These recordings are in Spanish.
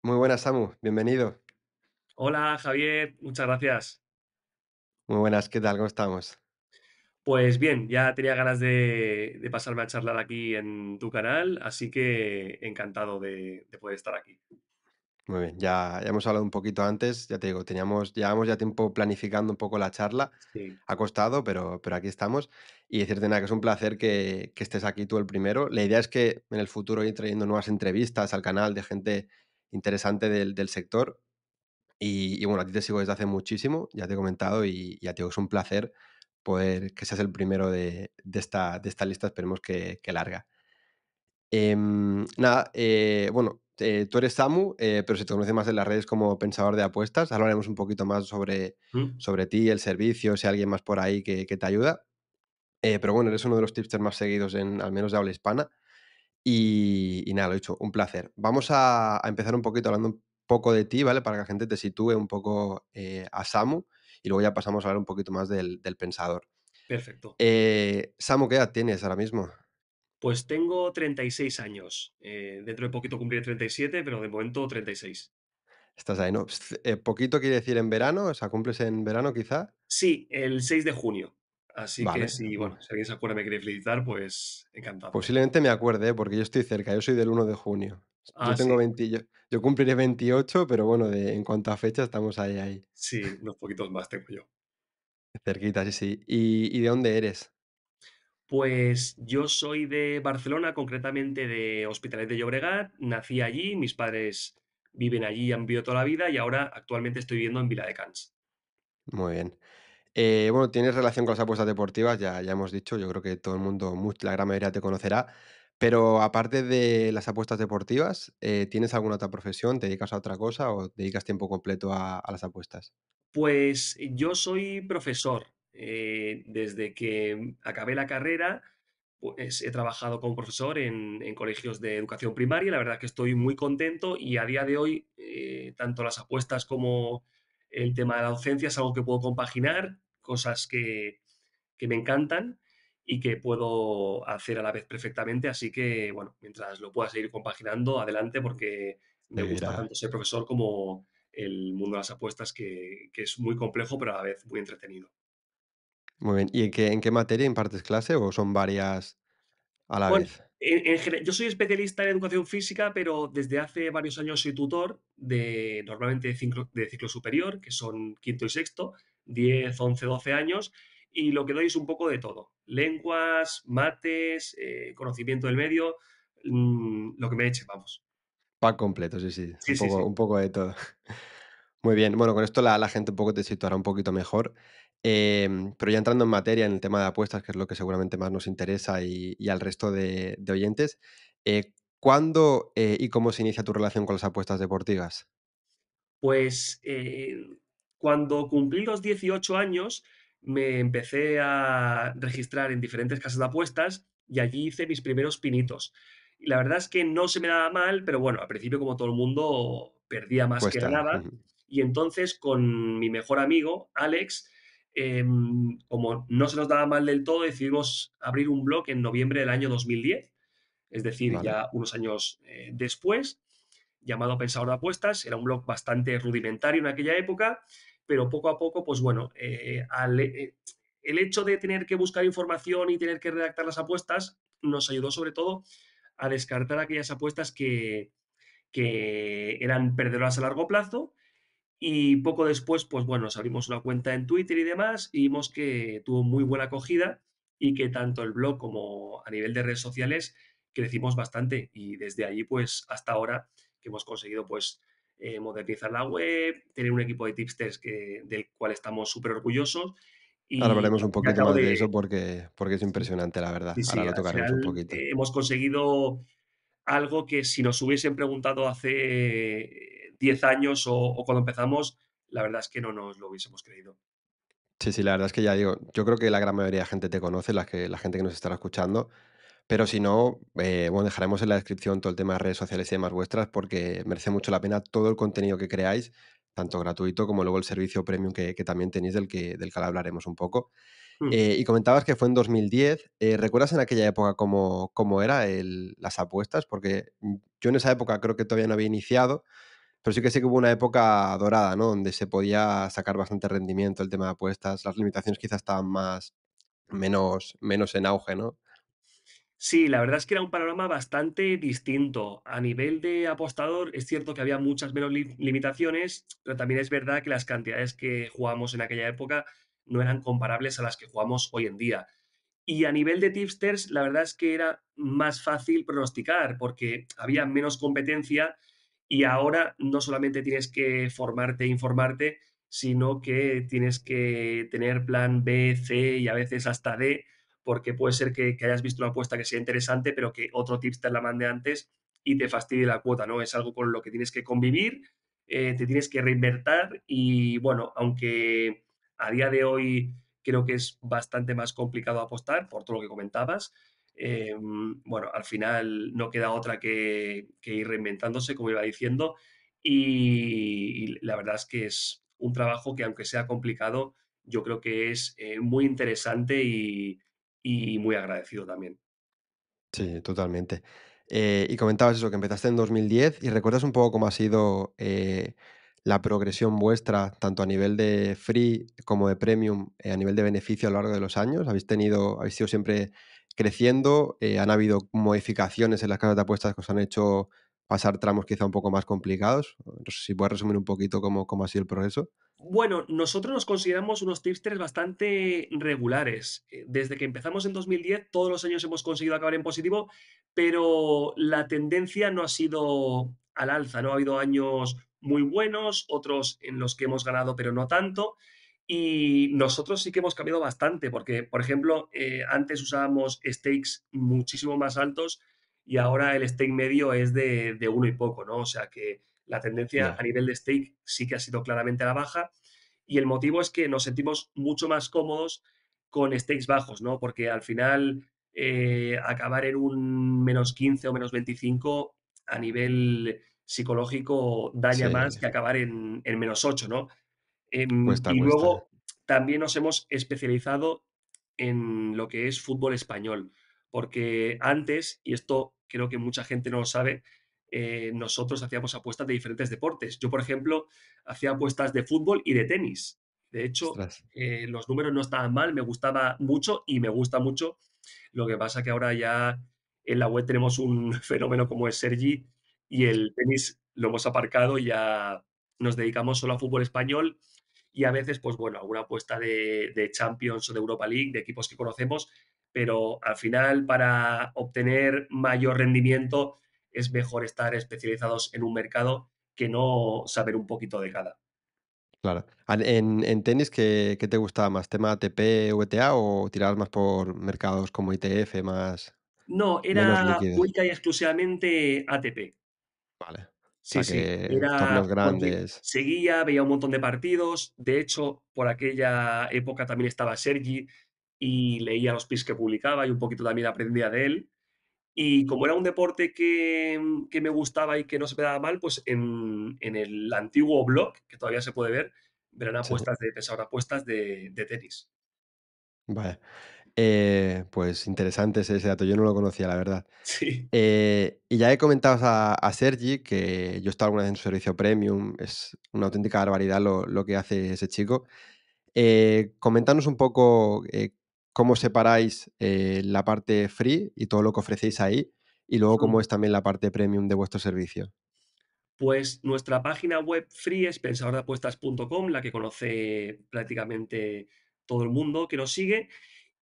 Muy buenas, Samu, bienvenido. Hola Javier, muchas gracias. Muy buenas, ¿qué tal? ¿Cómo estamos? Pues bien, ya tenía ganas de pasarme a charlar aquí en tu canal, así que encantado de poder estar aquí. Muy bien, ya hemos hablado un poquito antes, ya te digo, llevamos ya tiempo planificando un poco la charla, Sí. ha costado, pero aquí estamos. Y decirte nada, que es un placer que estés aquí tú el primero. La idea es que en el futuro ir trayendo nuevas entrevistas al canal de gente interesante del sector. Y bueno, a ti te sigo desde hace muchísimo, ya te he comentado, y ya te digo, es un placer poder que seas el primero de esta lista, esperemos que larga. Nada, bueno, tú eres Samu, pero se te conoce más en las redes como pensador de apuestas. Ahora hablaremos un poquito más ¿Mm? sobre ti, el servicio, si hay alguien más por ahí que te ayuda. Pero bueno, eres uno de los tipsters más seguidos en, al menos de habla hispana. Y nada, lo he dicho, un placer. Vamos a empezar un poquito hablando un poco de ti, ¿vale? Para que la gente te sitúe un poco a Samu y luego ya pasamos a hablar un poquito más del pensador. Perfecto. Samu, ¿qué edad tienes ahora mismo? Pues tengo 36 años. Dentro de poquito cumpliré 37, pero de momento 36. Estás ahí, ¿no? Poquito quiere decir en verano, o sea, ¿cumples en verano quizá? Sí, el 6 de junio. Así que Vale, si, bueno, si alguien se acuerda y me quiere felicitar, pues encantado. posiblemente me acuerde, porque yo estoy cerca, yo soy del 1 de junio. Yo Ah, tengo sí, 20, yo cumpliré 28, pero bueno, en cuanto a fecha estamos ahí, sí, unos poquitos más tengo yo. cerquita, sí, sí. ¿Y de dónde eres? Pues yo soy de Barcelona, concretamente de Hospitalet de Llobregat. Nací allí, mis padres viven allí, han vivido toda la vida y ahora actualmente estoy viviendo en Viladecans. Muy bien. Bueno, tienes relación con las apuestas deportivas, ya hemos dicho, yo creo que todo el mundo, la gran mayoría te conocerá, pero aparte de las apuestas deportivas, ¿tienes alguna otra profesión? ¿Te dedicas a otra cosa o dedicas tiempo completo a las apuestas? Pues yo soy profesor. Desde que acabé la carrera, pues he trabajado como profesor en colegios de educación primaria. La verdad que estoy muy contento y a día de hoy, tanto las apuestas como el tema de la docencia es algo que puedo compaginar, cosas que me encantan y que puedo hacer a la vez perfectamente. Así que, bueno, mientras lo pueda seguir compaginando, adelante, porque me gusta Seguirá. tanto ser profesor como el mundo de las apuestas, que es muy complejo, pero a la vez muy entretenido. Muy bien. ¿Y en qué materia impartes clase o son varias a la Bueno, vez? yo soy especialista en educación física, pero desde hace varios años soy tutor de normalmente de ciclo superior, que son quinto y sexto, 10, 11, 12 años, y lo que doy es un poco de todo. Lenguas, mates, conocimiento del medio, lo que me eche, vamos. Pack completo, sí, sí, Sí, sí, sí. un poco de todo. Muy bien, bueno, con esto la gente un poco te situará un poquito mejor, pero ya entrando en materia, en el tema de apuestas, que es lo que seguramente más nos interesa y al resto de oyentes, ¿cuándo, y cómo se inicia tu relación con las apuestas deportivas? Pues, cuando cumplí los 18 años, me empecé a registrar en diferentes casas de apuestas y allí hice mis primeros pinitos. Y la verdad es que no se me daba mal, pero bueno, al principio, como todo el mundo, perdía más que Cuesta. ganaba. Y entonces, con mi mejor amigo, Alex, como no se nos daba mal del todo, decidimos abrir un blog en noviembre del año 2010, es decir, Vale, ya unos años después, llamado Pensador de Apuestas. Era un blog bastante rudimentario en aquella época, pero poco a poco, pues bueno, el hecho de tener que buscar información y tener que redactar las apuestas nos ayudó sobre todo a descartar aquellas apuestas que eran perdedoras a largo plazo. Y poco después, pues bueno, nos abrimos una cuenta en Twitter y demás y vimos que tuvo muy buena acogida y que tanto el blog como a nivel de redes sociales crecimos bastante. Y desde allí, pues hasta ahora que hemos conseguido pues modernizar la web, tener un equipo de tipsters del cual estamos súper orgullosos ahora y hablaremos un ya poquito acabo más de de... eso porque es Sí, impresionante, la verdad. sí, Ahora sí, lo al tocaremos un final poquito. hemos conseguido algo que si nos hubiesen preguntado hace 10 años o cuando empezamos, la verdad es que no nos lo hubiésemos creído. Sí, sí, la verdad es que ya digo, yo creo que la gran mayoría de gente te conoce, la gente que nos estará escuchando. Pero si no, bueno, dejaremos en la descripción todo el tema de redes sociales y demás vuestras, porque merece mucho la pena todo el contenido que creáis, tanto gratuito como luego el servicio premium que también tenéis, del que ahora hablaremos un poco. Mm. Y comentabas que fue en 2010. ¿Recuerdas en aquella época cómo era las apuestas? Porque yo en esa época creo que todavía no había iniciado, pero sí que sí que hubo una época dorada, ¿no? Donde se podía sacar bastante rendimiento el tema de apuestas. Las limitaciones quizás estaban menos en auge, ¿no? Sí, la verdad es que era un panorama bastante distinto. A nivel de apostador, es cierto que había muchas menos limitaciones, pero también es verdad que las cantidades que jugamos en aquella época no eran comparables a las que jugamos hoy en día. Y a nivel de tipsters, la verdad es que era más fácil pronosticar porque había menos competencia y ahora no solamente tienes que formarte e informarte, sino que tienes que tener plan B, C y a veces hasta D, porque puede ser que hayas visto una apuesta que sea interesante, pero que otro tipster la mande antes y te fastidie la cuota, ¿no? Es algo con lo que tienes que convivir, te tienes que reinvertir y bueno, aunque a día de hoy creo que es bastante más complicado apostar por todo lo que comentabas. Bueno, al final no queda otra que ir reinventándose, como iba diciendo, y la verdad es que es un trabajo que, aunque sea complicado, yo creo que es muy interesante y muy agradecido también. Sí, totalmente. Y comentabas eso, que empezaste en 2010 y ¿recuerdas un poco cómo ha sido, la progresión vuestra, tanto a nivel de free como de premium, a nivel de beneficio a lo largo de los años? ¿Habéis sido siempre creciendo? ¿Han habido modificaciones en las casas de apuestas que os han hecho pasar tramos quizá un poco más complicados? No sé si puedes resumir un poquito cómo ha sido el progreso. Bueno, nosotros nos consideramos unos tipsters bastante regulares. Desde que empezamos en 2010, todos los años hemos conseguido acabar en positivo, pero la tendencia no ha sido al alza, ¿no? Ha habido años muy buenos, otros en los que hemos ganado, pero no tanto. Y nosotros sí que hemos cambiado bastante, porque, por ejemplo, antes usábamos stakes muchísimo más altos y ahora el stake medio es de uno y poco, ¿no? O sea que la tendencia a Ya, nivel de stake sí que ha sido claramente a la baja y el motivo es que nos sentimos mucho más cómodos con stakes bajos, ¿no? Porque al final acabar en un -15 o -25 a nivel psicológico daña sí, más que acabar en -8, ¿no? cuesta, Y cuesta. luego también nos hemos especializado en lo que es fútbol español, porque antes, y esto creo que mucha gente no lo sabe, nosotros hacíamos apuestas de diferentes deportes. Yo, por ejemplo, hacía apuestas de fútbol y de tenis. De hecho, Ostras, los números no estaban mal, me gustaba mucho y me gusta mucho. Lo que pasa que ahora ya en la web tenemos un fenómeno como es Sergi y el tenis lo hemos aparcado y ya nos dedicamos solo a fútbol español y a veces, pues bueno, alguna apuesta de Champions o de Europa League, de equipos que conocemos, pero al final para obtener mayor rendimiento es mejor estar especializados en un mercado que no saber un poquito de cada. claro. En tenis, ¿qué te gustaba más? ¿Tema ATP, VTA o tirabas más por mercados como ITF, más No, menos era líquidos? única y exclusivamente ATP. Vale. O Sí, sea, sí, que era torneos porque grandes. seguía, veía un montón de partidos. De hecho, por aquella época también estaba Sergi y leía los pics que publicaba y un poquito también aprendía de él. Y como era un deporte que me gustaba y que no se me daba mal, pues en el antiguo blog, que todavía se puede ver, verán Sí, apuestas de Pensador Apuestas de tenis. vale. Pues interesante ese dato, yo no lo conocía, la verdad. Sí. Y ya he comentado a Sergi, que yo he estado alguna vez en su servicio premium, es una auténtica barbaridad lo que hace ese chico. Coméntanos un poco, cómo separáis, la parte free y todo lo que ofrecéis ahí, y luego cómo es también la parte premium de vuestro servicio. Pues nuestra página web free es pensadordeapuestas.com, la que conoce prácticamente todo el mundo que nos sigue,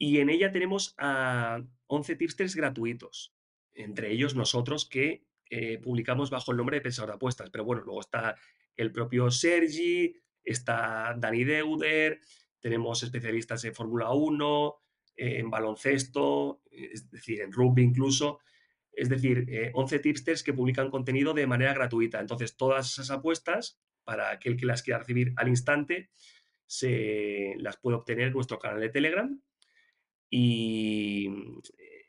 y en ella tenemos a 11 tipsters gratuitos, entre ellos nosotros que publicamos bajo el nombre de Pensador de Apuestas. Pero bueno, luego está el propio Sergi, está Dani Deuder, tenemos especialistas en Fórmula 1, en baloncesto, es decir, en rugby incluso. Es decir, 11 tipsters que publican contenido de manera gratuita. Entonces, todas esas apuestas, para aquel que las quiera recibir al instante, se las puede obtener en nuestro canal de Telegram y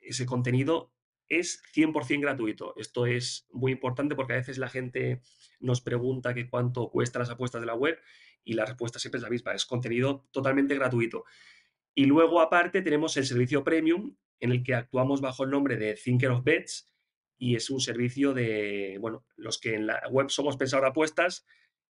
ese contenido es 100% gratuito. Esto es muy importante porque a veces la gente nos pregunta que cuánto cuestan las apuestas de la web y la respuesta siempre es la misma, es contenido totalmente gratuito. Y luego aparte tenemos el servicio premium en el que actuamos bajo el nombre de Thinker of Bets y es un servicio de, bueno, los que en la web somos Pensador de Apuestas,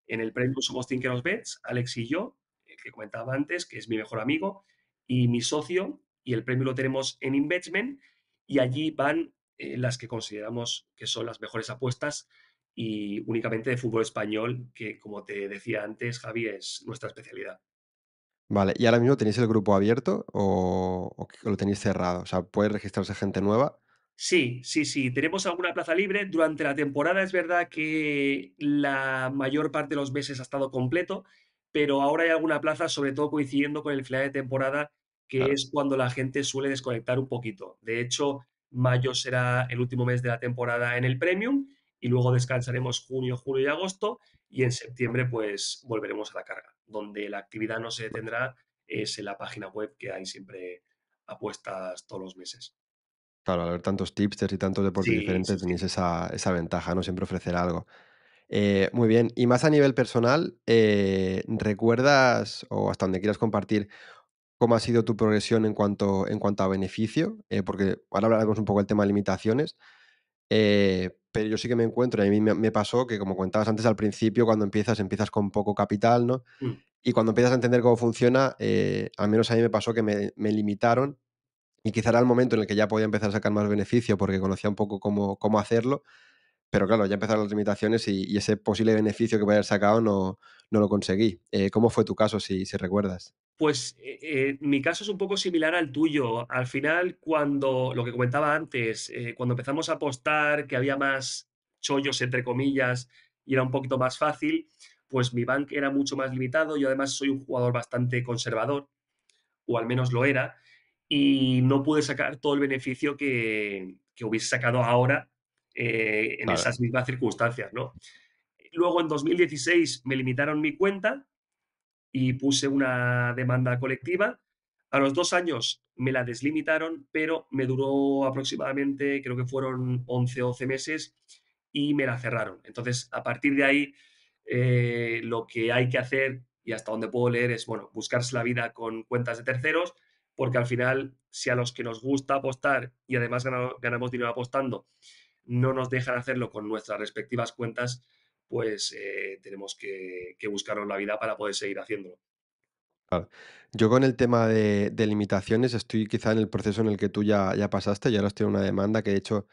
en el Premium somos Thinker of Bets, Alex y yo, el que comentaba antes, que es mi mejor amigo, y mi socio, y el Premium lo tenemos en Investment, y allí van las que consideramos que son las mejores apuestas y únicamente de fútbol español, que como te decía antes, Javi, es nuestra especialidad. Vale, ¿y ahora mismo tenéis el grupo abierto o que lo tenéis cerrado? O sea, ¿puede registrarse gente nueva? Sí, sí, sí, tenemos alguna plaza libre. Durante la temporada es verdad que la mayor parte de los meses ha estado completo, pero ahora hay alguna plaza, sobre todo coincidiendo con el final de temporada, que Claro, es cuando la gente suele desconectar un poquito. De hecho, mayo será el último mes de la temporada en el Premium y luego descansaremos junio, julio y agosto y en septiembre pues volveremos a la carga. Donde la actividad no se detendrá es en la página web que hay siempre apuestas todos los meses. claro, al haber tantos tipsters y tantos deportes Sí, sí, diferentes sí. tenéis esa ventaja, ¿no? Siempre ofrecer algo. Muy bien, y más a nivel personal, ¿recuerdas, o hasta donde quieras compartir, cómo ha sido tu progresión en cuanto a beneficio? Porque ahora hablaremos un poco del tema de limitaciones, pero yo sí que me encuentro, y a mí me pasó que, como comentabas antes, al principio, cuando empiezas con poco capital, ¿no? Mm. Y cuando empiezas a entender cómo funciona, al menos a mí me pasó que me limitaron, y quizá era el momento en el que ya podía empezar a sacar más beneficio porque conocía un poco cómo hacerlo, pero claro, ya empezaron las limitaciones y ese posible beneficio que podía haber sacado no lo conseguí. ¿Cómo fue tu caso, si recuerdas? Pues, mi caso es un poco similar al tuyo. Al final, cuando lo que comentaba antes, cuando empezamos a apostar, que había más "chollos", entre comillas, y era un poquito más fácil, pues mi bank era mucho más limitado. Yo, además, soy un jugador bastante conservador, o al menos lo era, y no pude sacar todo el beneficio que hubiese sacado ahora, en Claro, esas mismas circunstancias, ¿no? Luego, en 2016 me limitaron mi cuenta y puse una demanda colectiva. A los 2 años me la deslimitaron, pero me duró aproximadamente, creo que fueron 11 o 12 meses y me la cerraron. Entonces, a partir de ahí, lo que hay que hacer y hasta donde puedo leer es, bueno, buscarse la vida con cuentas de terceros, porque al final, si a los que nos gusta apostar y además ganamos dinero apostando, no nos dejan hacerlo con nuestras respectivas cuentas, pues tenemos que buscarnos la vida para poder seguir haciéndolo. claro. Yo con el tema de limitaciones estoy quizá en el proceso en el que tú ya pasaste y ahora estoy en una demanda que, de hecho,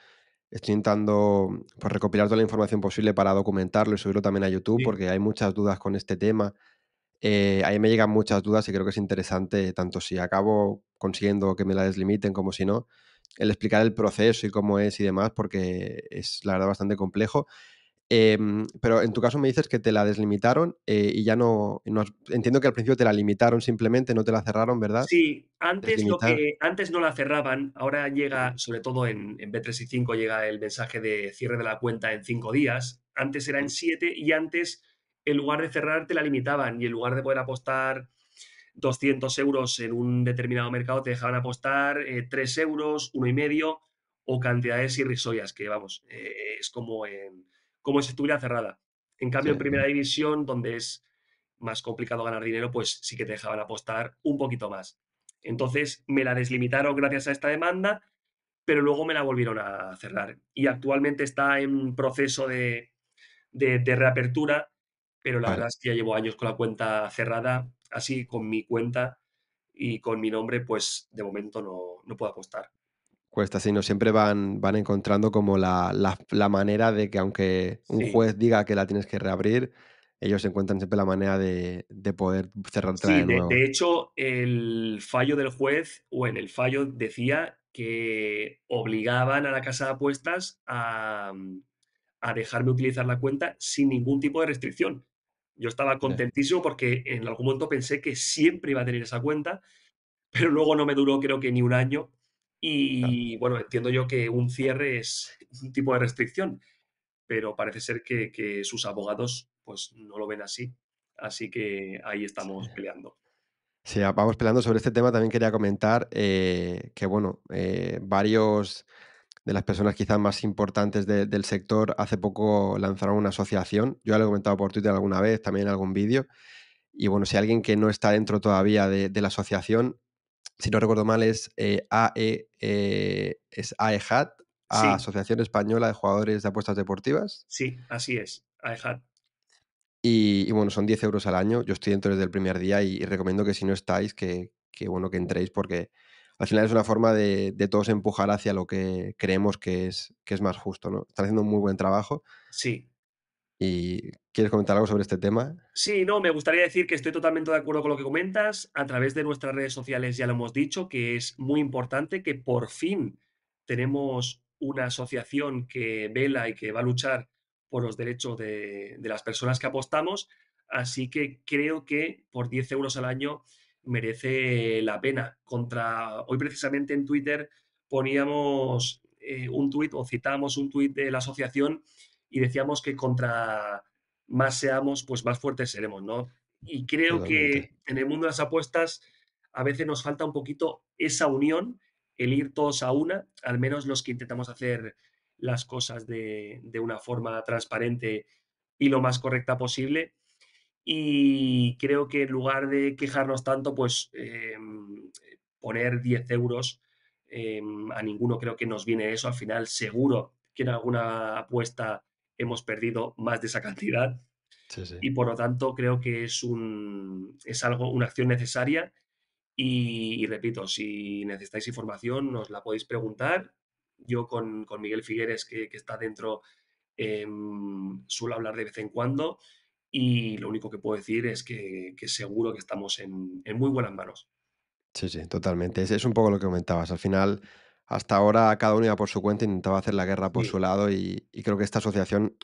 estoy intentando, pues, recopilar toda la información posible para documentarlo y subirlo también a YouTube, Sí, porque hay muchas dudas con este tema. Ahí me llegan muchas dudas y creo que es interesante, tanto si acabo consiguiendo que me la deslimiten como si no, el explicar el proceso y cómo es y demás, porque es la verdad bastante complejo. Pero en tu caso me dices que te la deslimitaron, y ya no entiendo que al principio te la limitaron simplemente, no te la cerraron, ¿verdad? sí, antes lo Deslimitar. que antes no la cerraban, ahora llega, sobre todo en Bet365, llega el mensaje de cierre de la cuenta en 5 días. Antes era en 7 y antes, en lugar de cerrar, te la limitaban y en lugar de poder apostar 200 € en un determinado mercado, te dejaban apostar 3 euros, 1,5 o cantidades irrisorias, que vamos, es como si estuviera cerrada. En Sí, cambio, en primera división, donde es más complicado ganar dinero, pues sí que te dejaban apostar un poquito más. Entonces me la deslimitaron gracias a esta demanda, pero luego me la volvieron a cerrar. Y actualmente está en proceso de reapertura, pero la vale. verdad es que ya llevo años con la cuenta cerrada, así con mi cuenta y con mi nombre, pues de momento no puedo apostar. Cuesta, sí, no siempre van encontrando como la manera de que, aunque un Sí, juez diga que la tienes que reabrir, ellos encuentran siempre la manera de poder cerrártela sí, de de nuevo. hecho, el fallo del juez, o en el fallo decía que obligaban a la casa de apuestas a dejarme utilizar la cuenta sin ningún tipo de restricción. Yo estaba Ya, contentísimo porque en algún momento pensé que siempre iba a tener esa cuenta, pero luego no me duró, creo que ni un año. claro. Y bueno, entiendo yo que un cierre es un tipo de restricción, pero parece ser que sus abogados pues no lo ven así. Así que ahí estamos peleando. Sí, vamos peleando sobre este tema. También quería comentar, que bueno, varios de las personas quizás más importantes del sector hace poco lanzaron una asociación. Yo ya lo he comentado por Twitter alguna vez, también en algún vídeo. Y bueno, si alguien que no está dentro todavía de la asociación, si no recuerdo mal, es AE, es AEHAT, a Sí, Asociación Española de Jugadores de Apuestas Deportivas. sí, así es, AEJAD. Y bueno, son 10 euros al año. Yo estoy dentro desde el primer día y recomiendo que si no estáis, bueno, que entréis porque al final es una forma de todos empujar hacia lo que creemos que es más justo, ¿no? Están haciendo un muy buen trabajo. Sí. ¿Y quieres comentar algo sobre este tema? Sí, no, me gustaría decir que estoy totalmente de acuerdo con lo que comentas. A través de nuestras redes sociales ya lo hemos dicho, que es muy importante que por fin tenemos una asociación que vela y que va a luchar por los derechos de las personas que apostamos. Así que creo que por 10 euros al año merece la pena. Hoy precisamente en Twitter poníamos un tuit o citábamos un tuit de la asociación y decíamos que contra más seamos, pues más fuertes seremos, ¿no? Y creo Totalmente. que en el mundo de las apuestas a veces nos falta un poquito esa unión, el ir todos a una, al menos los que intentamos hacer las cosas de una forma transparente y lo más correcta posible. Y creo que en lugar de quejarnos tanto, pues poner 10 euros a ninguno creo que nos viene eso. Al final, seguro que en alguna apuesta hemos perdido más de esa cantidad Sí, sí. y por lo tanto creo que es algo, una acción necesaria y repito, si necesitáis información nos la podéis preguntar. Yo con Miguel Figueres, que está dentro, suelo hablar de vez en cuando y lo único que puedo decir es que seguro que estamos en muy buenas manos. Sí, sí, totalmente. Es un poco lo que comentabas. Al final, hasta ahora cada uno iba por su cuenta, intentaba hacer la guerra por Sí, su lado y creo que esta asociación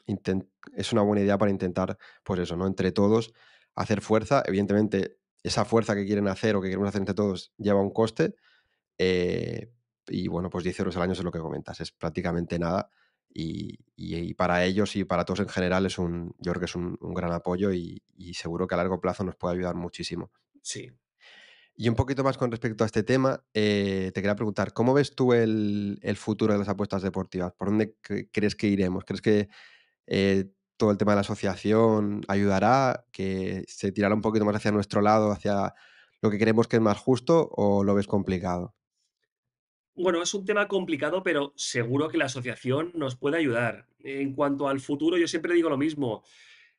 es una buena idea para intentar, pues eso, ¿no? Entre todos hacer fuerza. Evidentemente, esa fuerza que quieren hacer o que queremos hacer entre todos lleva un coste. eh, y bueno, pues 10 euros al año es lo que comentas, es prácticamente nada. Y para ellos y para todos en general yo creo que es un gran apoyo y seguro que a largo plazo nos puede ayudar muchísimo. sí. Y un poquito más con respecto a este tema, te quería preguntar, ¿cómo ves tú el futuro de las apuestas deportivas? ¿Por dónde crees que iremos? ¿Crees que todo el tema de la asociación ayudará, que se tirará un poquito más hacia nuestro lado, hacia lo que creemos que es más justo, o lo ves complicado? Bueno, es un tema complicado, pero seguro que la asociación nos puede ayudar. En cuanto al futuro, yo siempre digo lo mismo.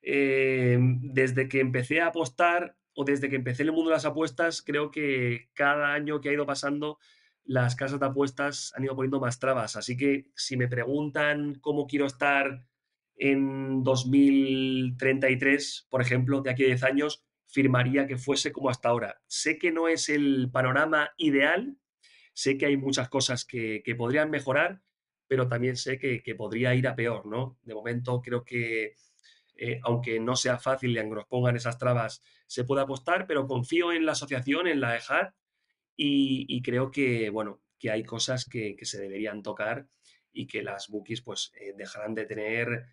Desde que empecé a apostar o desde que empecé en el mundo de las apuestas, creo que cada año que ha ido pasando, las casas de apuestas han ido poniendo más trabas. Así que si me preguntan cómo quiero estar en 2033, por ejemplo, de aquí a 10 años, firmaría que fuese como hasta ahora. Sé que no es el panorama ideal, sé que hay muchas cosas que podrían mejorar, pero también sé que podría ir a peor, ¿no? De momento creo que aunque no sea fácil y aunque nos pongan esas trabas, se puede apostar, pero confío en la asociación, en la EJAD, y creo que, bueno, que hay cosas que se deberían tocar y que las bookies pues dejarán de tener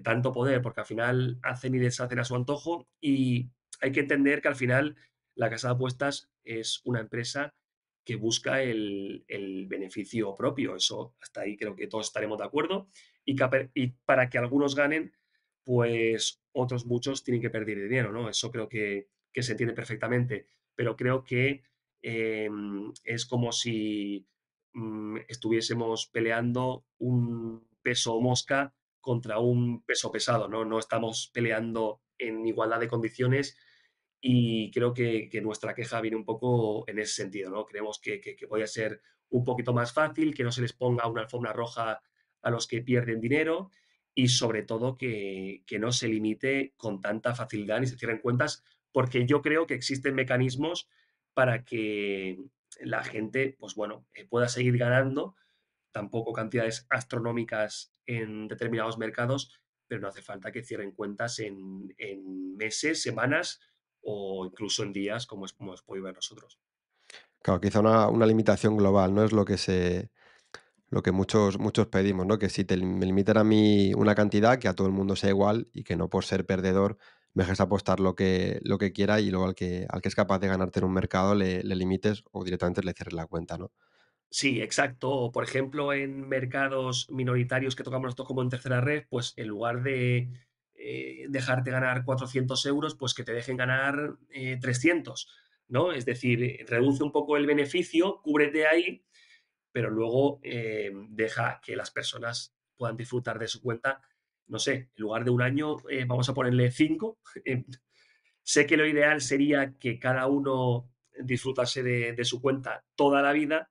tanto poder, porque al final hacen y deshacen a su antojo y hay que entender que al final la casa de apuestas es una empresa que busca el beneficio propio. Eso hasta ahí creo que todos estaremos de acuerdo. Y para que algunos ganen, pues otros muchos tienen que perder dinero, ¿no? Eso creo que se entiende perfectamente. Pero creo que es como si estuviésemos peleando un peso mosca contra un peso pesado, ¿no? No estamos peleando en igualdad de condiciones y creo que nuestra queja viene un poco en ese sentido, ¿no? Creemos que podría ser un poquito más fácil, que no se les ponga una alfombra roja a los que pierden dinero y sobre todo que no se limite con tanta facilidad ni se cierren cuentas, porque yo creo que existen mecanismos para que la gente, pues bueno, pueda seguir ganando, tampoco cantidades astronómicas en determinados mercados, pero no hace falta que cierren cuentas en meses, semanas o incluso en días, como hemos podido ver nosotros. Claro, quizá una limitación global, ¿no? Es lo que muchos pedimos, ¿no? Que si me limitan a mí una cantidad, que a todo el mundo sea igual y que no por ser perdedor me dejes apostar lo que quiera y luego al que es capaz de ganarte en un mercado le limites o directamente le cierres la cuenta, ¿no? Sí, exacto. O, por ejemplo, en mercados minoritarios que tocamos nosotros como en tercera red, pues en lugar de dejarte ganar 400 euros, pues que te dejen ganar 300, ¿no? Es decir, reduce un poco el beneficio, cúbrete ahí, pero luego deja que las personas puedan disfrutar de su cuenta, no sé, en lugar de un año, vamos a ponerle 5. Sé que lo ideal sería que cada uno disfrutase de su cuenta toda la vida,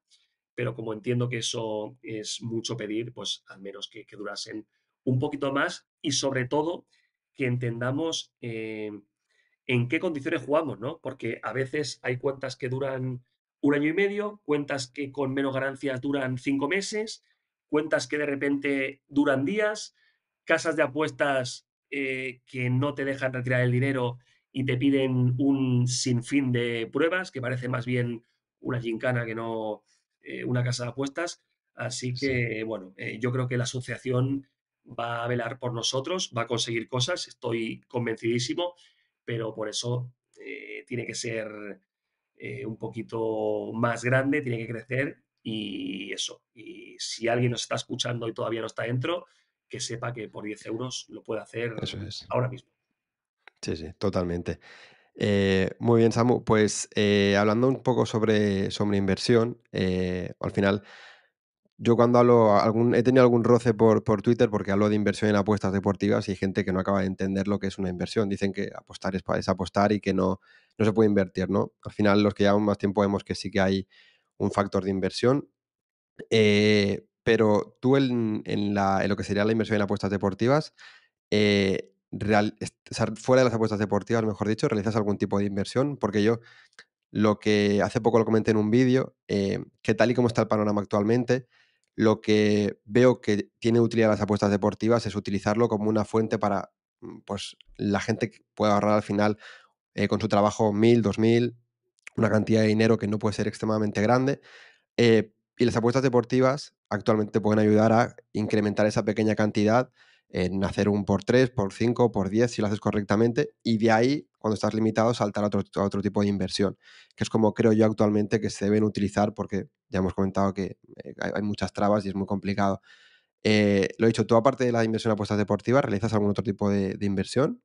pero como entiendo que eso es mucho pedir, pues al menos que durasen un poquito más y sobre todo que entendamos en qué condiciones jugamos, ¿no? Porque a veces hay cuentas que duran un año y medio, cuentas que con menos ganancias duran 5 meses, cuentas que de repente duran días, casas de apuestas que no te dejan retirar el dinero y te piden un sinfín de pruebas, que parece más bien una gincana que no una casa de apuestas. Así Sí, que, bueno, yo creo que la asociación va a velar por nosotros, va a conseguir cosas, estoy convencidísimo, pero por eso tiene que ser un poquito más grande, tiene que crecer y eso. Y si alguien nos está escuchando y todavía no está dentro, que sepa que por 10 euros lo puede hacer eso es. ahora mismo. Sí, sí, totalmente. Muy bien, Samu. Pues hablando un poco sobre inversión, al final yo cuando hablo, he tenido algún roce por Twitter porque hablo de inversión en apuestas deportivas y hay gente que no acaba de entender lo que es una inversión. Dicen que apostar es apostar y que no se puede invertir, ¿no? Al final, los que llevamos más tiempo vemos que sí que hay un factor de inversión. Pero tú en lo que sería la inversión en apuestas deportivas, o sea, fuera de las apuestas deportivas, mejor dicho, ¿realizas algún tipo de inversión? Porque yo lo que hace poco lo comenté en un vídeo, que tal y como está el panorama actualmente, lo que veo que tiene utilidad las apuestas deportivas es utilizarlo como una fuente para, pues, la gente que pueda ahorrar al final, con su trabajo 1.000, 2.000, una cantidad de dinero que no puede ser extremadamente grande, y las apuestas deportivas actualmente te pueden ayudar a incrementar esa pequeña cantidad en hacer un por 3 por 5 por 10 si lo haces correctamente, y de ahí, cuando estás limitado, saltar a otro tipo de inversión, que es como creo yo actualmente que se deben utilizar, porque ya hemos comentado que hay muchas trabas y es muy complicado. Lo dicho, tú aparte de la inversión en apuestas deportivas, ¿realizas algún otro tipo de inversión?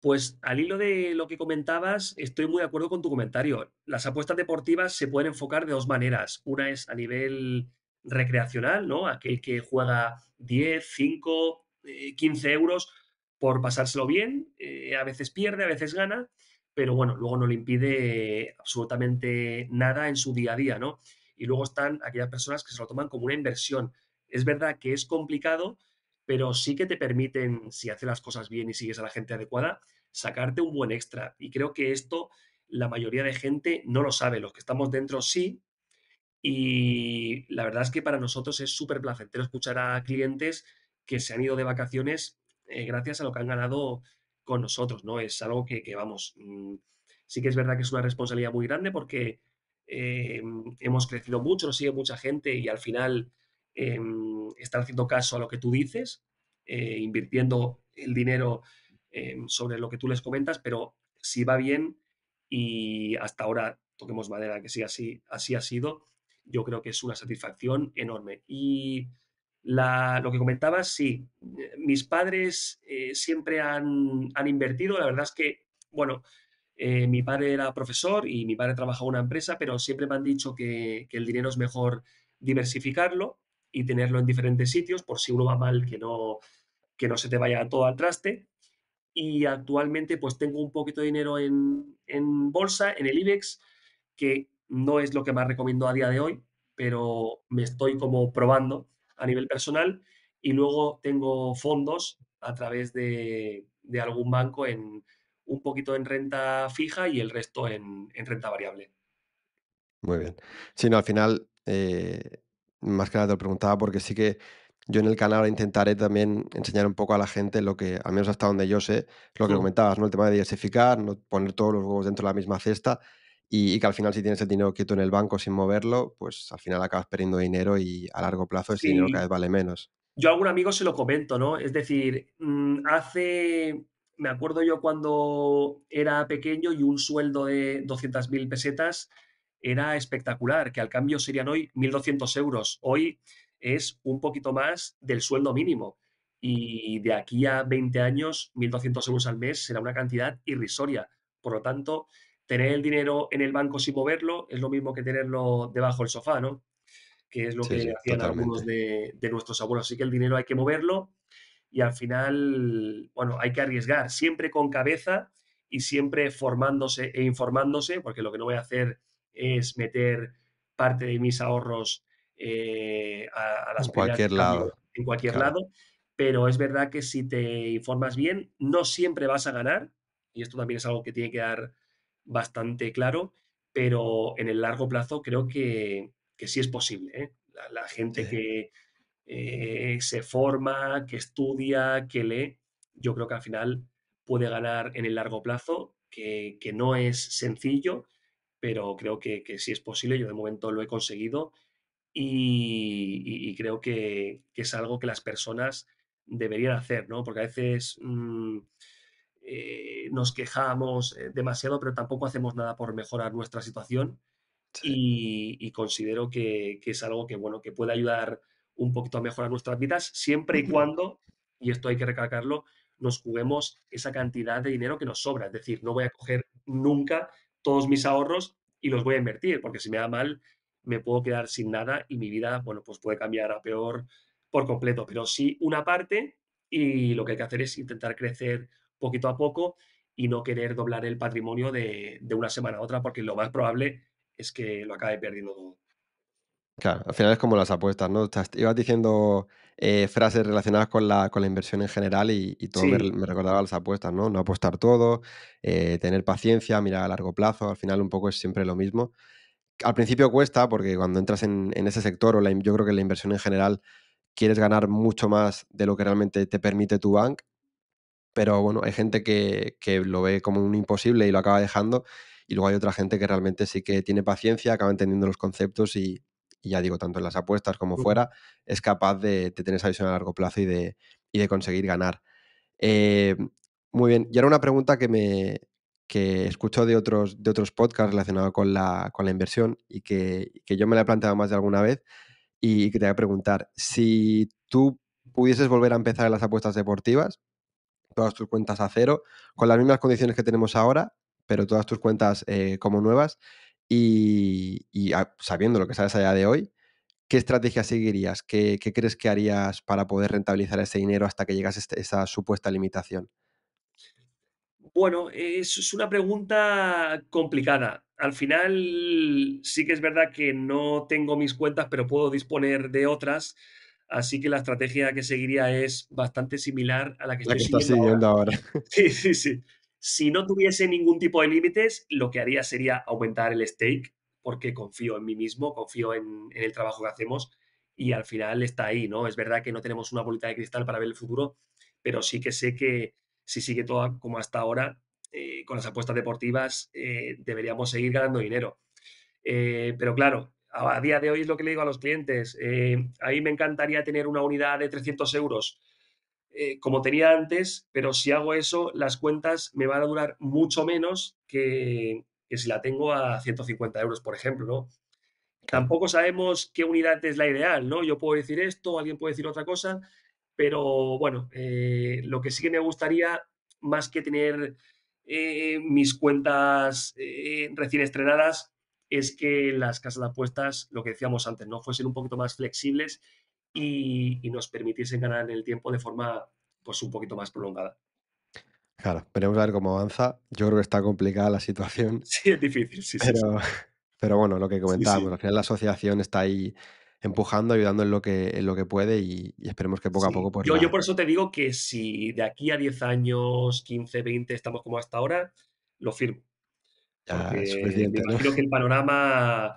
Pues al hilo de lo que comentabas, estoy muy de acuerdo con tu comentario. Las apuestas deportivas se pueden enfocar de dos maneras. Una es a nivel recreacional, ¿no? Aquel que juega 10, 5, 15 euros por pasárselo bien. A veces pierde, a veces gana, pero bueno, luego no le impide absolutamente nada en su día a día, ¿no? Y luego están aquellas personas que se lo toman como una inversión. Es verdad que es complicado, pero sí que te permiten, si haces las cosas bien y sigues a la gente adecuada, sacarte un buen extra. Y creo que esto la mayoría de gente no lo sabe. Los que estamos dentro sí. Y la verdad es que para nosotros es súper placentero escuchar a clientes que se han ido de vacaciones gracias a lo que han ganado con nosotros, ¿no? Es algo que vamos, sí que es verdad que es una responsabilidad muy grande porque eh, hemos crecido mucho, nos sigue mucha gente y al final están haciendo caso a lo que tú dices, invirtiendo el dinero sobre lo que tú les comentas, pero si va bien y hasta ahora, toquemos madera, que sí, así ha sido, yo creo que es una satisfacción enorme. Y lo que comentabas, sí, mis padres siempre han invertido, la verdad es que, bueno, mi padre era profesor y mi padre trabajaba en una empresa, pero siempre me han dicho que el dinero es mejor diversificarlo y tenerlo en diferentes sitios por si uno va mal, que no se te vaya todo al traste. Y actualmente pues tengo un poquito de dinero en bolsa, en el IBEX, que no es lo que más recomiendo a día de hoy, pero me estoy como probando a nivel personal y luego tengo fondos a través de algún banco en un poquito en renta fija y el resto en renta variable. Muy bien. Sí, no, al final, más que nada te lo preguntaba porque sí que yo en el canal intentaré también enseñar un poco a la gente lo que, al menos hasta donde yo sé, lo que Mm. comentabas, ¿no? El tema de diversificar, no poner todos los huevos dentro de la misma cesta y que al final si tienes el dinero quieto en el banco sin moverlo, pues al final acabas perdiendo dinero y a largo plazo ese dinero cada Sí, vez vale menos. yo a algún amigo se lo comento, ¿no? Es decir, me acuerdo yo cuando era pequeño y un sueldo de 200.000 pesetas era espectacular, que al cambio serían hoy 1.200 euros. Hoy es un poquito más del sueldo mínimo. Y de aquí a 20 años, 1.200 euros al mes será una cantidad irrisoria. Por lo tanto, tener el dinero en el banco sin moverlo es lo mismo que tenerlo debajo del sofá, ¿no? que es lo Sí, que sí, hacían algunos totalmente. de nuestros abuelos. Así que el dinero hay que moverlo y al final, bueno, hay que arriesgar, siempre con cabeza y siempre formándose e informándose, porque lo que no voy a hacer es meter parte de mis ahorros a En las primeras de cualquier cambio lado, en cualquier claro. lado, pero es verdad que si te informas bien, no siempre vas a ganar, y esto también es algo que tiene que dar bastante claro, pero en el largo plazo creo que sí es posible, ¿eh? La gente Sí, que se forma, que estudia, que lee, yo creo que al final puede ganar en el largo plazo, que no es sencillo, pero creo que sí es posible. Yo de momento lo he conseguido y creo que es algo que las personas deberían hacer, ¿no? Porque a veces nos quejamos demasiado, pero tampoco hacemos nada por mejorar nuestra situación sí. y considero que es algo que, bueno, que puede ayudar un poquito a mejorar nuestras vidas, siempre y cuando, y esto hay que recalcarlo, nos juguemos esa cantidad de dinero que nos sobra. Es decir, no voy a coger nunca todos mis ahorros y los voy a invertir, porque si me da mal, me puedo quedar sin nada y mi vida, bueno, pues puede cambiar a peor por completo. Pero sí una parte y lo que hay que hacer es intentar crecer poquito a poco y no querer doblar el patrimonio de una semana a otra, porque lo más probable es que lo acabe perdiendo todo. Claro, al final es como las apuestas, ¿no? Ibas diciendo frases relacionadas con la inversión en general y todo Sí, me recordaba a las apuestas, ¿no? No apostar todo, tener paciencia, mirar a largo plazo, al final un poco es siempre lo mismo. Al principio cuesta porque cuando entras en ese sector yo creo que la inversión en general quieres ganar mucho más de lo que realmente te permite tu bank. Pero bueno, hay gente que lo ve como un imposible y lo acaba dejando, y luego hay otra gente que realmente sí que tiene paciencia, acaba entendiendo los conceptos y ya digo, tanto en las apuestas como ujú, fuera, es capaz de tener esa visión a largo plazo y de conseguir ganar. Muy bien, y ahora una pregunta que escucho de otros podcasts relacionados con la inversión que yo me la he planteado más de alguna vez y que te voy a preguntar, si tú pudieses volver a empezar en las apuestas deportivas, todas tus cuentas a cero, con las mismas condiciones que tenemos ahora, pero todas tus cuentas, como nuevas, sabiendo lo que sabes a día de hoy, ¿qué estrategia seguirías? ¿Qué crees que harías para poder rentabilizar ese dinero hasta que llegase esa supuesta limitación? bueno, es una pregunta complicada. Al final, sí que es verdad que no tengo mis cuentas, pero puedo disponer de otras, así que la estrategia que seguiría es bastante similar a la que La estoy que estás siguiendo ahora. siguiendo ahora. Sí, sí, sí. Si no tuviese ningún tipo de límites, lo que haría sería aumentar el stake, porque confío en mí mismo, confío en el trabajo que hacemos y al final está ahí, ¿no? Es verdad que no tenemos una bolita de cristal para ver el futuro, pero sí que sé que si sigue todo como hasta ahora, con las apuestas deportivas, deberíamos seguir ganando dinero. Pero claro, a día de hoy es lo que le digo a los clientes. A mí me encantaría tener una unidad de 300 euros como tenía antes, pero si hago eso, las cuentas me van a durar mucho menos que si la tengo a 150 euros, por ejemplo, ¿no? Claro. Tampoco sabemos qué unidad es la ideal, ¿no? Yo puedo decir esto, alguien puede decir otra cosa, pero bueno, lo que sí que me gustaría, más que tener mis cuentas recién estrenadas, es que las casas de apuestas, lo que decíamos antes, ¿no? Fuesen un poquito más flexibles y nos permitiesen ganar en el tiempo de forma pues un poquito más prolongada. Claro, veremos a ver cómo avanza. Yo creo que está complicada la situación, Sí, es difícil, sí, sí, sí. pero pero bueno, lo que Sí, comentábamos, sí. al final la asociación está ahí empujando, ayudando en lo que puede y esperemos que poco a poco, Sí, pues yo por eso te digo que si de aquí a 10 años, 15, 20 estamos como hasta ahora, lo firmo, ya es porque me suficiente, ¿no? imagino que el panorama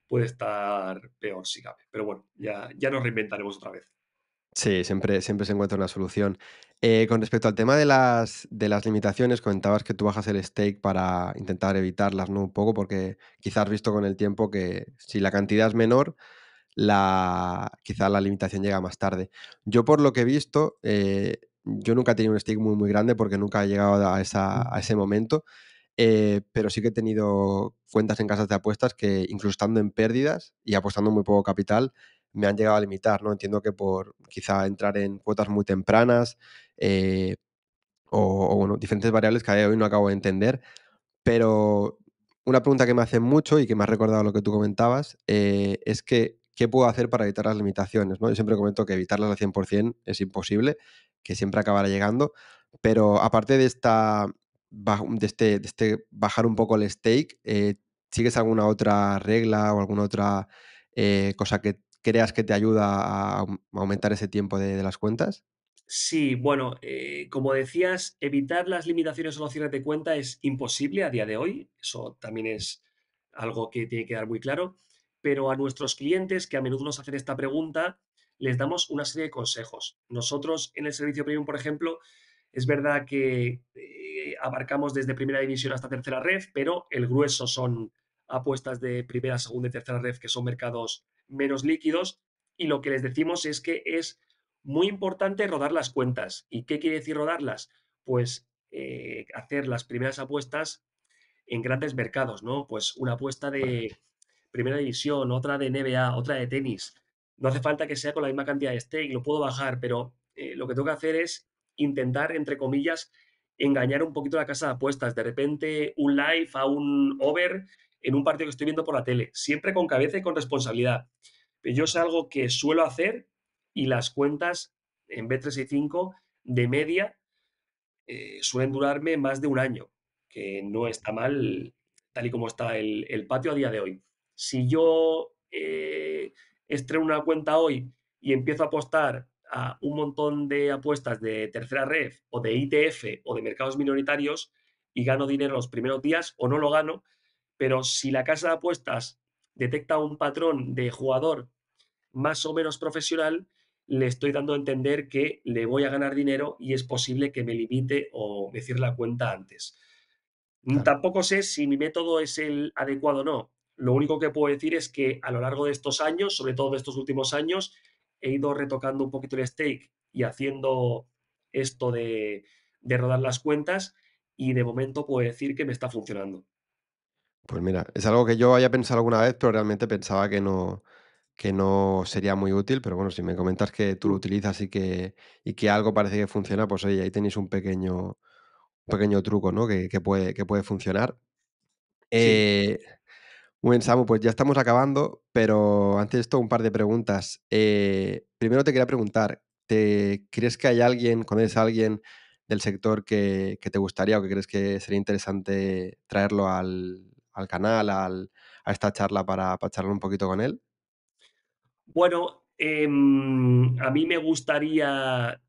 puede estar peor si cabe. Pero bueno, ya nos reinventaremos otra vez. Sí, siempre se encuentra una solución. Con respecto al tema de las limitaciones, comentabas que tú bajas el stake para intentar evitarlas, ¿no? Un poco, porque quizás has visto con el tiempo que si la cantidad es menor, quizá la limitación llega más tarde. Yo, por lo que he visto, yo nunca he tenido un stake muy grande porque nunca he llegado a ese momento, pero sí que he tenido cuentas en casas de apuestas que, incluso estando en pérdidas y apostando muy poco capital, me han llegado a limitar, ¿no? Entiendo que por quizá entrar en cuotas muy tempranas, eh, bueno, diferentes variables que a día de hoy no acabo de entender, pero una pregunta que me hacen mucho y que me ha recordado lo que tú comentabas, es que ¿qué puedo hacer para evitar las limitaciones? ¿No? Yo siempre comento que evitarlas al 100% es imposible, que siempre acabará llegando, pero aparte de este bajar un poco el stake, ¿sigues alguna otra regla o alguna otra cosa que creas que te ayuda a aumentar ese tiempo de las cuentas? Sí, bueno, como decías, evitar las limitaciones o los cierres de cuenta es imposible a día de hoy. Eso también es algo que tiene que quedar muy claro. Pero a nuestros clientes, que a menudo nos hacen esta pregunta, les damos una serie de consejos. Nosotros en el servicio premium, por ejemplo, es verdad que abarcamos desde primera división hasta tercera ref, pero el grueso son apuestas de primera, segunda y tercera ref, que son mercados menos líquidos. Y lo que les decimos es que es muy importante rodar las cuentas. ¿Y qué quiere decir rodarlas? Pues hacer las primeras apuestas en grandes mercados, ¿no? Pues una apuesta de primera división, otra de NBA, otra de tenis. No hace falta que sea con la misma cantidad de stake, lo puedo bajar, pero lo que tengo que hacer es intentar, entre comillas, engañar un poquito a la casa de apuestas. De repente, un live a un over en un partido que estoy viendo por la tele, siempre con cabeza y con responsabilidad. Pero yo es algo que suelo hacer y las cuentas en B365 de media suelen durarme más de un año, que no está mal tal y como está el patio a día de hoy. Si yo estreno una cuenta hoy y empiezo a apostar a un montón de apuestas de tercera red o de ITF o de mercados minoritarios y gano dinero los primeros días o no lo gano, pero si la casa de apuestas detecta un patrón de jugador más o menos profesional, le estoy dando a entender que le voy a ganar dinero y es posible que me limite o me cierre la cuenta antes. Claro. Tampoco sé si mi método es el adecuado o no. Lo único que puedo decir es que a lo largo de estos años, sobre todo de estos últimos años, he ido retocando un poquito el stake y haciendo esto de rodar las cuentas y de momento puedo decir que me está funcionando. Pues mira, es algo que yo había pensado alguna vez, pero realmente pensaba que no sería muy útil, pero bueno, si me comentas que tú lo Mm. utilizas y que algo parece que funciona, pues oye, ahí tenéis un pequeño truco, ¿no? Que puede funcionar. Sí. Eh, Muy bien, Samu, pues ya estamos acabando, pero antes de esto un par de preguntas. Primero te quería preguntar, ¿crees que hay alguien, conoces a alguien del sector que te gustaría o que crees que sería interesante traerlo al canal, a esta charla para charlar un poquito con él? Bueno, a mí me gustaría,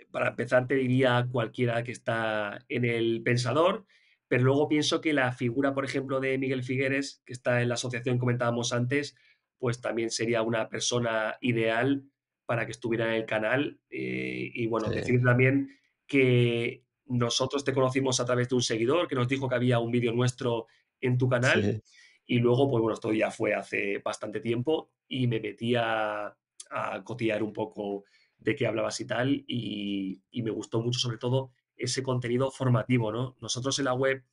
para empezar, te diría cualquiera que está en El Pensador, pero luego pienso que la figura, por ejemplo, de Miguel Figueres, que está en la asociación que comentábamos antes, pues también sería una persona ideal para que estuviera en el canal. Y bueno, Sí, decir también que nosotros te conocimos a través de un seguidor que nos dijo que había un vídeo nuestro en tu canal sí. y luego, pues bueno, esto ya fue hace bastante tiempo y me metí a cotillar un poco de qué hablabas y tal, y me gustó mucho, sobre todo, ese contenido formativo, ¿no? Nosotros en la web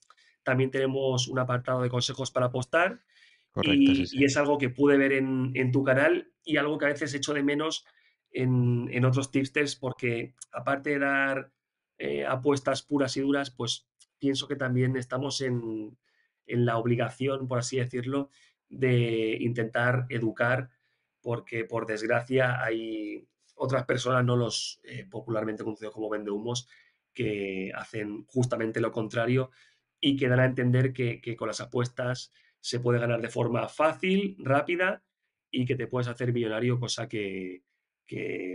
también tenemos un apartado de consejos para apostar Correcto, sí, sí. y es algo que pude ver en tu canal y algo que a veces echo de menos en otros tipsters porque aparte de dar apuestas puras y duras, pues pienso que también estamos en la obligación, por así decirlo, de intentar educar porque por desgracia hay otras personas, no los popularmente conocidos como vendehumos, que hacen justamente lo contrario y que dan a entender que con las apuestas se puede ganar de forma fácil, rápida y que te puedes hacer millonario, cosa que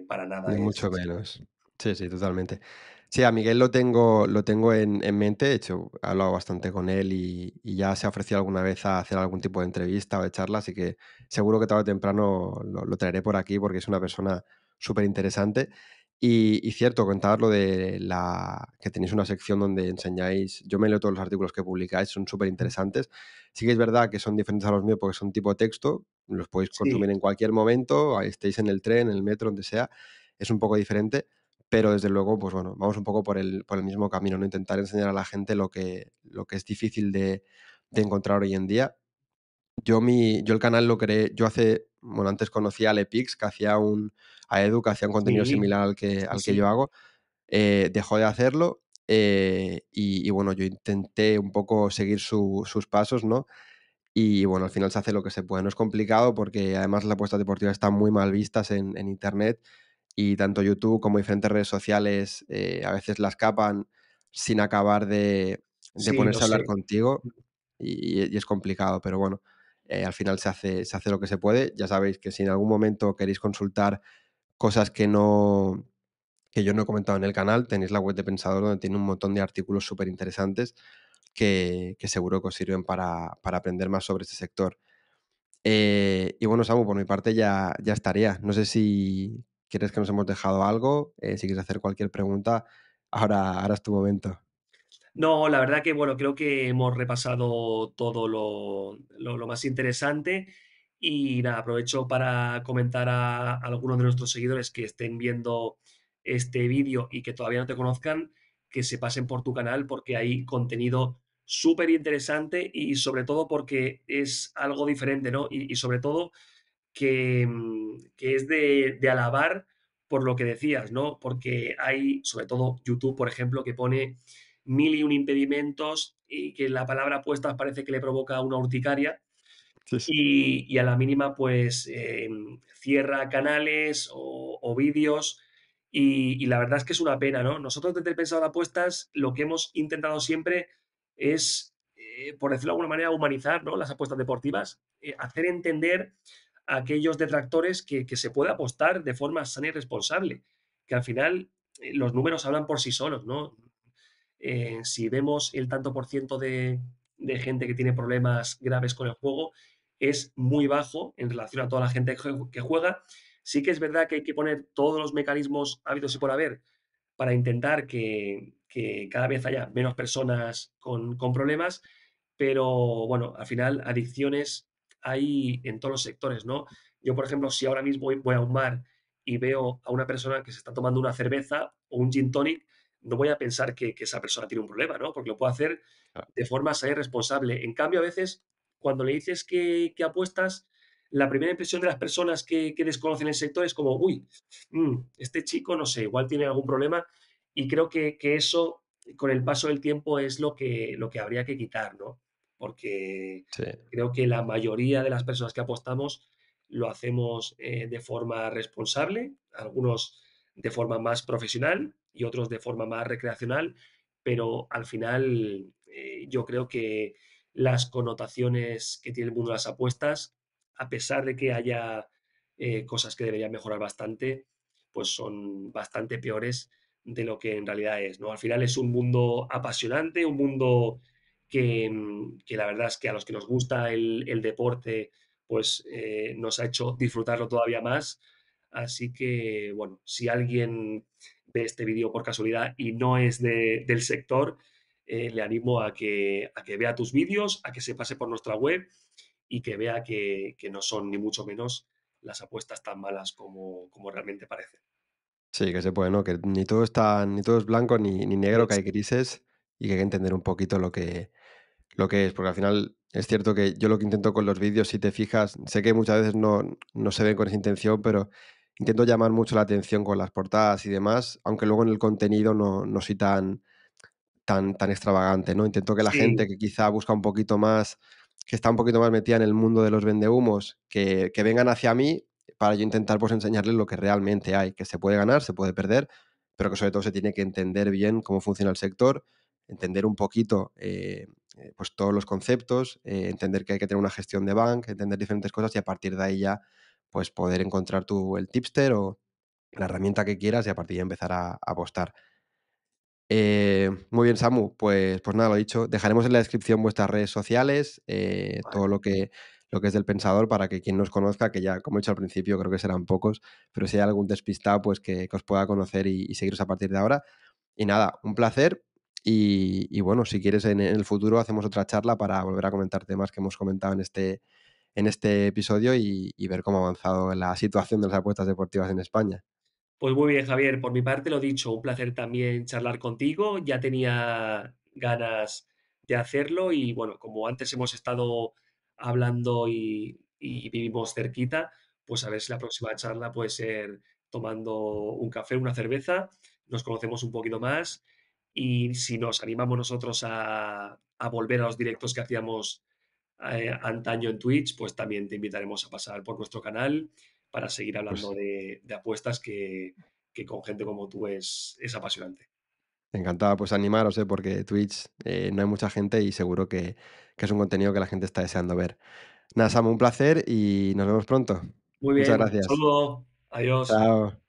para nada Ni es mucho así. menos. Sí, sí, totalmente. Sí, a Miguel lo tengo en mente, de hecho, he hablado bastante con él y ya se ha ofrecido alguna vez a hacer algún tipo de entrevista o de charla, así que seguro que tarde o temprano lo traeré por aquí porque es una persona súper interesante. Y cierto, contabas lo de que tenéis una sección donde enseñáis, yo me leo todos los artículos que publicáis, son súper interesantes. Sí que es verdad que son diferentes a los míos porque son tipo texto, los podéis consumir Sí, en cualquier momento, ahí estéis en el tren, en el metro, donde sea, es un poco diferente, pero desde luego, pues bueno, vamos un poco por el mismo camino, ¿no? Intentar enseñar a la gente lo que es difícil de encontrar hoy en día. Yo el canal lo creé, yo hace, bueno, antes conocí a Lepix, a Edu, que hacía un contenido sí, similar sí, al que sí. yo hago, dejó de hacerlo, y bueno, yo intenté un poco seguir sus pasos, ¿no? y bueno, al final se hace lo que se puede. No es complicado porque además las apuestas deportivas están muy mal vistas en internet y tanto YouTube como diferentes redes sociales a veces las capan sin acabar de Sí, lo ponerse a hablar sé. contigo y es complicado, pero bueno, al final se hace lo que se puede. Ya sabéis que si en algún momento queréis consultar cosas que yo no he comentado en el canal, tenéis la web de Pensador donde tiene un montón de artículos súper interesantes que seguro que os sirven para aprender más sobre este sector. Y bueno, Samu, por mi parte ya estaría. No sé si quieres que nos hemos dejado algo, si quieres hacer cualquier pregunta, ahora es tu momento. No, la verdad que, bueno, creo que hemos repasado todo lo más interesante y nada, aprovecho para comentar a algunos de nuestros seguidores que estén viendo este vídeo y que todavía no te conozcan, que se pasen por tu canal porque hay contenido súper interesante y sobre todo porque es algo diferente, ¿no? Y sobre todo que es de alabar por lo que decías, ¿no? Porque hay, sobre todo YouTube, por ejemplo, que pone mil y un impedimentos y que la palabra apuestas parece que le provoca una urticaria Sí, sí. y a la mínima pues cierra canales o vídeos y la verdad es que es una pena, ¿no? Nosotros desde el Pensador de Apuestas lo que hemos intentado siempre es, por decirlo de alguna manera, humanizar, ¿no? Las apuestas deportivas, hacer entender a aquellos detractores que se puede apostar de forma sana y responsable, que al final los números hablan por sí solos, ¿no? Si vemos el tanto por ciento de gente que tiene problemas graves con el juego, es muy bajo en relación a toda la gente que juega. Sí que es verdad que hay que poner todos los mecanismos habidos y por haber para intentar que cada vez haya menos personas con problemas, pero bueno, al final adicciones hay en todos los sectores, ¿no? Yo, por ejemplo, si ahora mismo voy a un bar y veo a una persona que se está tomando una cerveza o un gin tonic, no voy a pensar que esa persona tiene un problema, ¿no? Porque lo puede hacer Ah, de forma sana y responsable. En cambio, a veces, cuando le dices que apuestas, la primera impresión de las personas que desconocen el sector es como, uy, este chico, no sé, igual tiene algún problema. Y creo que eso, con el paso del tiempo, es lo que habría que quitar, ¿no? Porque sí, creo que la mayoría de las personas que apostamos lo hacemos de forma responsable, algunos de forma más profesional y otros de forma más recreacional, pero al final yo creo que las connotaciones que tiene el mundo de las apuestas, a pesar de que haya cosas que deberían mejorar bastante, pues son bastante peores de lo que en realidad es, ¿no? Al final es un mundo apasionante, un mundo que la verdad es que a los que nos gusta el deporte, pues nos ha hecho disfrutarlo todavía más. Así que, bueno, si alguien ve este vídeo por casualidad y no es del sector, le animo a que vea tus vídeos, a que se pase por nuestra web y que vea que no son ni mucho menos las apuestas tan malas como realmente parecen. sí, que se puede, ¿no? Que ni todo es blanco ni negro, que hay grises y que hay que entender un poquito lo que es, porque al final es cierto que yo lo que intento con los vídeos, si te fijas, sé que muchas veces no se ven con esa intención, pero intento llamar mucho la atención con las portadas y demás, aunque luego en el contenido no soy tan extravagante, ¿no? Intento que la gente Sí, que quizá busca un poquito más, que está un poquito más metida en el mundo de los vendehumos, que vengan hacia mí para yo intentar, pues, enseñarles lo que realmente hay, que se puede ganar, se puede perder, pero que sobre todo se tiene que entender bien cómo funciona el sector, entender un poquito, pues, todos los conceptos, entender que hay que tener una gestión de bank, entender diferentes cosas y a partir de ahí ya, pues, poder encontrar tú el tipster o la herramienta que quieras y a partir de ahí empezar a apostar. Muy bien, Samu. Pues nada, lo dicho, dejaremos en la descripción vuestras redes sociales, todo vale. lo que es del Pensador para que quien nos conozca, que ya, como he dicho al principio, creo que serán pocos, pero si hay algún despistado, pues que os pueda conocer y seguiros a partir de ahora. Y nada, un placer y bueno, si quieres en el futuro hacemos otra charla para volver a comentar temas que hemos comentado en este episodio y ver cómo ha avanzado la situación de las apuestas deportivas en España. Pues muy bien, Javier, por mi parte lo dicho, un placer también charlar contigo. Ya tenía ganas de hacerlo y bueno, como antes hemos estado hablando y vivimos cerquita, pues a ver si la próxima charla puede ser tomando un café, una cerveza, nos conocemos un poquito más y si nos animamos nosotros a volver a los directos que hacíamos antaño en Twitch, pues también te invitaremos a pasar por nuestro canal para seguir hablando Pues de apuestas que con gente como tú es apasionante. encantado, pues animaros, porque Twitch, no hay mucha gente y seguro que es un contenido que la gente está deseando ver. Nada, Samu, un placer y nos vemos pronto. Muy Muchas bien, un gracias. saludo, adiós. Chao.